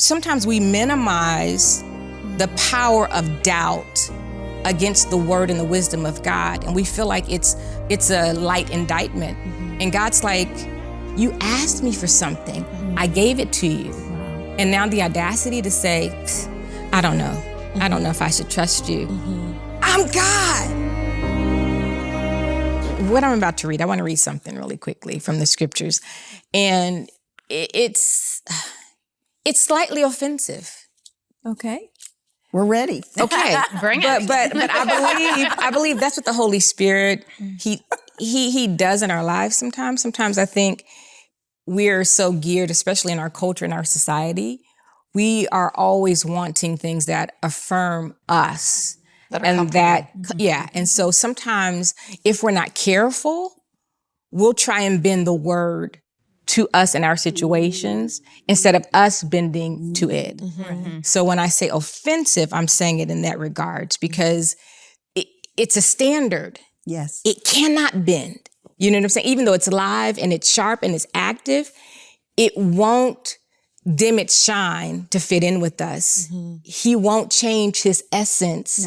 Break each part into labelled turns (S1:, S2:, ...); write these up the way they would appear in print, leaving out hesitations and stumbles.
S1: sometimes we minimize the power of doubt against the word and the wisdom of God. And we feel like it's a light indictment. And God's like, you asked me for something. I gave it to you. And now the audacity to say, I don't know. I don't know if I should trust you. I'm God. What I'm about to read, I want to read something really quickly from the scriptures. And it's slightly offensive.
S2: Okay.
S3: We're ready.
S1: Okay.
S4: Bring it.
S1: But I believe that's what the Holy Spirit, he does in our lives sometimes. Sometimes I think we're so geared, especially in our culture and our society, we are always wanting things that affirm us. And so sometimes if we're not careful, we'll try and bend the word to us in our situations instead of us bending to it. So when I say offensive, I'm saying it in that regards because it's a standard.
S3: Yes.
S1: It cannot bend. You know what I'm saying? Even though it's live and it's sharp and it's active, it won't dim its shine to fit in with us. He won't change his essence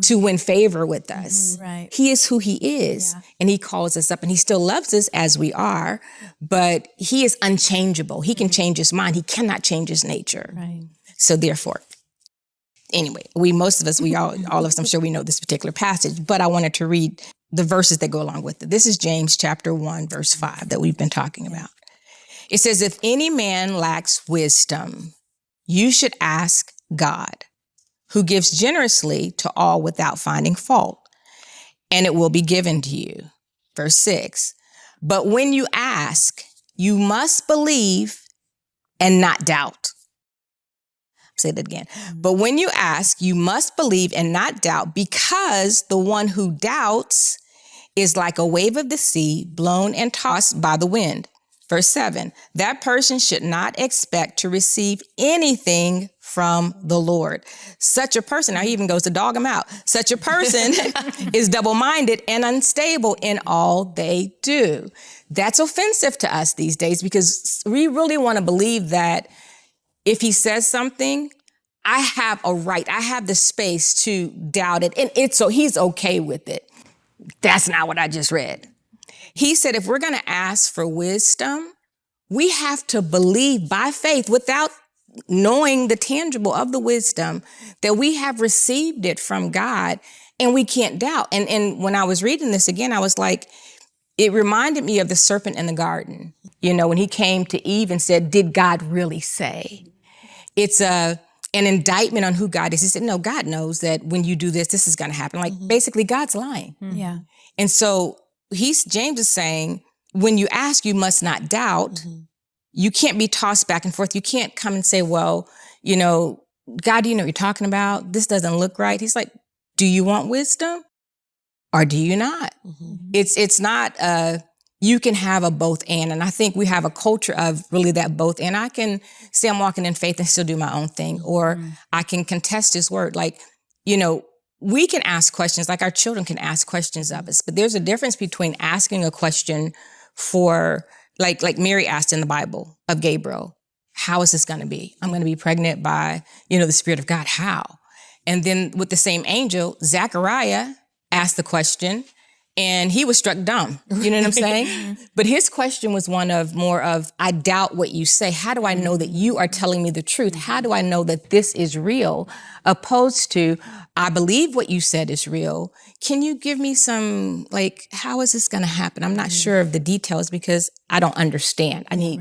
S1: to win favor with us.
S2: Right.
S1: He is who he is, and he calls us up, and he still loves us as we are, but he is unchangeable. He can change his mind. He cannot change his nature.
S2: Right.
S1: So therefore, anyway, most of us, all of us, I'm sure we know this particular passage, but I wanted to read the verses that go along with it. This is James chapter 1, verse 5 that we've been talking about. It says, if any man lacks wisdom, you should ask God, who gives generously to all without finding fault, and it will be given to you. Verse 6, but when you ask, you must believe and not doubt. Say that again. But when you ask, you must believe and not doubt, because the one who doubts is like a wave of the sea blown and tossed by the wind. Verse 7, that person should not expect to receive anything from the Lord. Such a person, now he even goes to dog him out. Such a person is double-minded and unstable in all they do. That's offensive to us these days because we really want to believe that if he says something, I have a right, I have the space to doubt it. And so he's okay with it. That's not what I just read. He said, if we're going to ask for wisdom, we have to believe by faith without knowing the tangible of the wisdom that we have received it from God and we can't doubt. And when I was reading this again, I was like, it reminded me of the serpent in the garden. You know, when he came to Eve and said, did God really say? It's an indictment on who God is. He said, no, God knows that when you do this, this is going to happen. Like basically God's lying.
S2: Yeah.
S1: And so James is saying, when you ask, you must not doubt. You can't be tossed back and forth. You can't come and say, well, you know, God, do you know what you're talking about? This doesn't look right. He's like, do you want wisdom or do you not? It's not you can have a both and I think we have a culture of really that both and. I can say I'm walking in faith and still do my own thing, or I can contest his word. Like, you know, we can ask questions, like our children can ask questions of us, but there's a difference between asking a question for, like Mary asked in the Bible of Gabriel, how is this going to be? I'm going to be pregnant by, you know, the Spirit of God. How? And then with the same angel, Zechariah asked the question and he was struck dumb. You know what I'm saying? But his question was more of, I doubt what you say. How do I know that you are telling me the truth? How do I know that this is real? Opposed to, I believe what you said is real. Can you give me some, like, how is this going to happen? I'm not sure of the details because I don't understand. I need,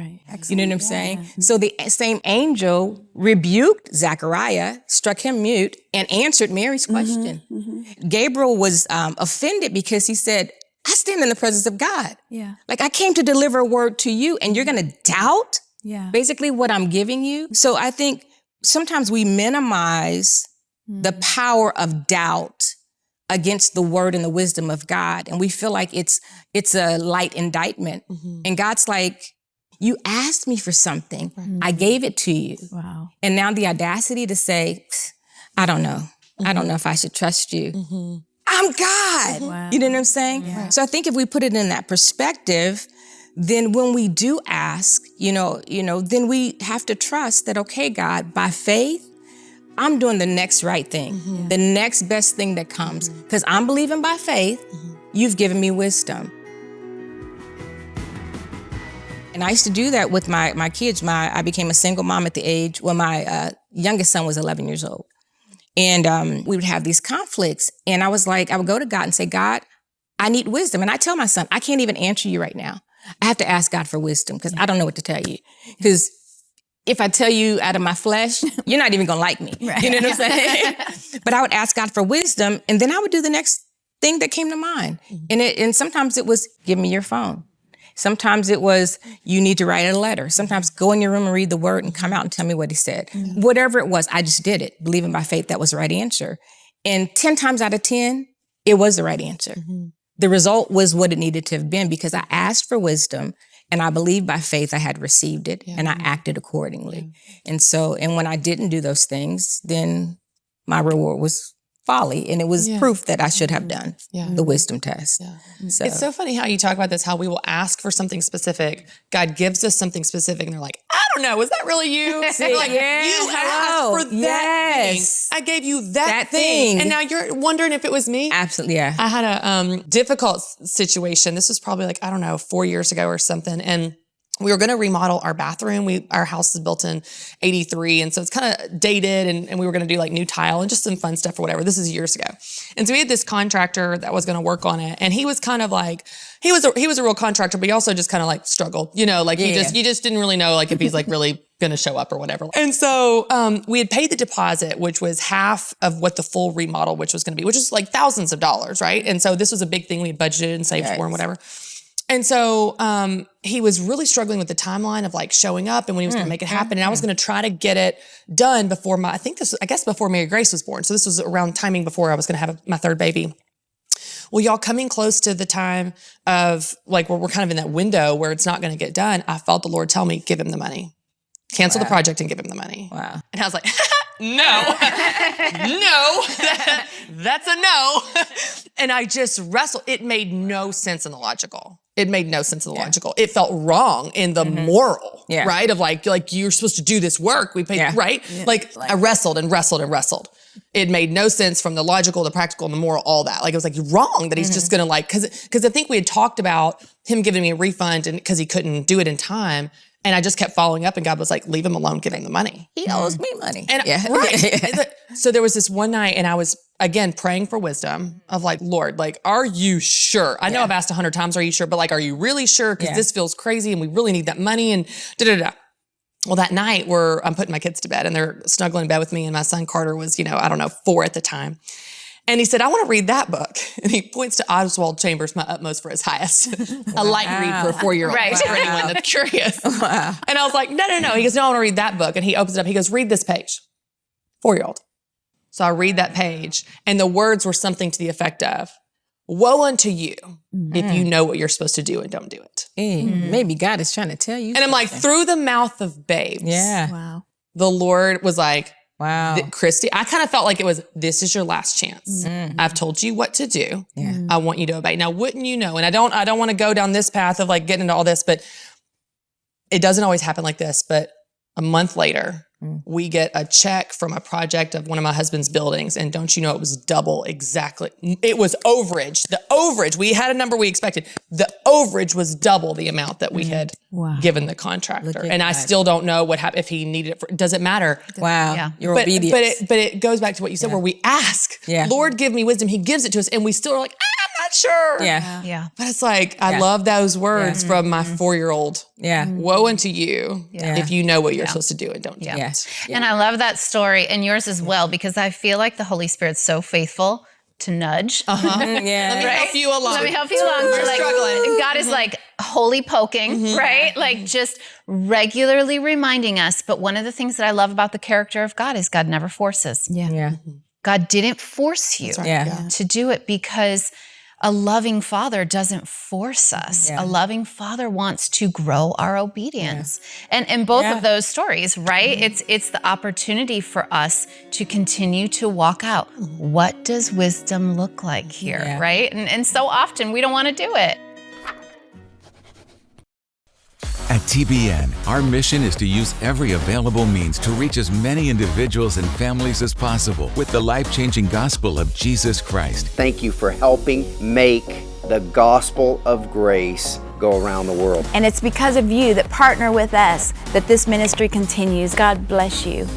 S1: you know what I'm saying? So the same angel rebuked Zechariah, struck him mute, and answered Mary's question. Gabriel was offended because he said, I stand in the presence of God.
S2: Yeah.
S1: Like, I came to deliver a word to you and you're going to doubt basically what I'm giving you. So I think sometimes we minimize the power of doubt against the word and the wisdom of God. And we feel like it's a light indictment. And God's like, you asked me for something. I gave it to you.
S2: Wow.
S1: And now the audacity to say, I don't know. I don't know if I should trust you. I'm God.
S2: Wow.
S1: You know what I'm saying?
S2: Yeah.
S1: So I think if we put it in that perspective, then when we do ask, then we have to trust that, okay, God, by faith, I'm doing the next right thing, the next best thing that comes, because I'm believing by faith, you've given me wisdom. And I used to do that with my kids. I became a single mom at the age when my youngest son was 11 years old. And we would have these conflicts. And I would go to God and say, God, I need wisdom. And I tell my son, I can't even answer you right now. I have to ask God for wisdom because I don't know what to tell you. Because if I tell you out of my flesh, you're not even going to like me. Right. You know what I'm saying? But I would ask God for wisdom, and then I would do the next thing that came to mind. And sometimes it was, give me your phone. Sometimes it was, you need to write a letter. Sometimes go in your room and read the word and come out and tell me what he said. Whatever it was, I just did it, believing by faith that was the right answer. And 10 times out of 10, it was the right answer. The result was what it needed to have been because I asked for wisdom and I believed by faith I had received it and I acted accordingly. And when I didn't do those things, then my reward was folly. And it was proof that I should have done the wisdom test. So.
S2: It's so funny how you talk about this, how we will ask for something specific. God gives us something specific and they're like, I don't know, is that really you?
S1: See,
S2: like, you asked for that thing. I gave you that thing. And now you're wondering if it was me?
S1: Absolutely, yeah.
S2: I had a difficult situation. This was probably 4 years ago or something. And we were going to remodel our bathroom. Our house is built in 83. And so it's kind of dated and we were going to do new tile and just some fun stuff or whatever. This is years ago. And so we had this contractor that was going to work on it. And he was kind of he was a real contractor, but he also just kind of struggled, you just didn't really know if he's really going to show up or whatever. And so, we had paid the deposit, which was half of what the full remodel, which was going to be, which is thousands of dollars. Right. And so this was a big thing we had budgeted and saved for and whatever. And so he was really struggling with the timeline of showing up and when he was going to make it happen. And I was going to try to get it done before before Mary Grace was born. So this was around timing before I was going to have my third baby. Well, y'all, coming close to the time of where we're kind of in that window where it's not going to get done, I felt the Lord tell me, give him the money. Cancel the project and give him the money.
S1: Wow.
S2: And I was like, no, that's a no. And I just wrestled. It made no sense in the logical. It felt wrong in the moral, right? Of you're supposed to do this work. We paid, right? Yeah. I wrestled and wrestled and wrestled. It made no sense from the logical, the practical, and the moral, all that. It was wrong that he's just going to because I think we had talked about him giving me a refund and because he couldn't do it in time. And I just kept following up and God was like, leave him alone, give him the money.
S1: He owes me money.
S2: And right. So there was this one night and I was, again, praying for wisdom of Lord, are you sure? I know I've asked 100 times, are you sure? But are you really sure? Because this feels crazy and we really need that money and da-da-da. Well, that night I'm putting my kids to bed and they're snuggling in bed with me and my son Carter was, 4 at the time. And he said, I want to read that book. And he points to Oswald Chambers, My Utmost for His Highest. A light read for a 4-year-old, for anyone that's curious. Wow. And I was like, no. He goes, no, I want to read that book. And he opens it up. He goes, read this page. 4-year-old. So I read that page. And the words were something to the effect of, woe unto you if you know what you're supposed to do and don't do it.
S1: Maybe God is trying to tell you.
S2: And I'm like, through the mouth of babes.
S1: Yeah.
S2: Wow. The Lord was like,
S1: wow.
S2: Christy, I kind of felt like it was, this is your last chance. I've told you what to do. Yeah. I want you to obey. Now, wouldn't you know, and I don't want to go down this path of getting into all this, but it doesn't always happen like this. But a month later, we get a check from a project of one of my husband's buildings. And don't you know, it was double exactly. It was overage. The overage, we had a number we expected. The overage was double the amount that we had given the contractor. And I still don't know what happened, if he needed it. Does it matter?
S1: Wow. Yeah. Your obedience.
S2: But it goes back to what you said, where we ask, Lord, give me wisdom. He gives it to us. And we still are like, I'm not sure.
S1: Yeah.
S2: But it's I love those words from my 4-year-old.
S1: Yeah.
S2: Woe unto you if you know what you're supposed to do and don't do it.
S3: Yeah. And I love that story and yours as well, because I feel like the Holy Spirit's so faithful to nudge.
S2: Let me help you along.
S3: Let me help you along.
S2: We're struggling.
S3: God is holy poking, right? Just regularly reminding us. But one of the things that I love about the character of God is God never forces.
S1: Yeah.
S3: God didn't force you to do it because a loving father doesn't force us. A loving father wants to grow our obedience. And in both of those stories, right? It's the opportunity for us to continue to walk out. What does wisdom look like here, right? And so often we don't want to do it.
S4: At TBN, our mission is to use every available means to reach as many individuals and families as possible with the life-changing gospel of Jesus Christ.
S5: Thank you for helping make the gospel of grace go around the world.
S6: And it's because of you that partner with us that this ministry continues. God bless you.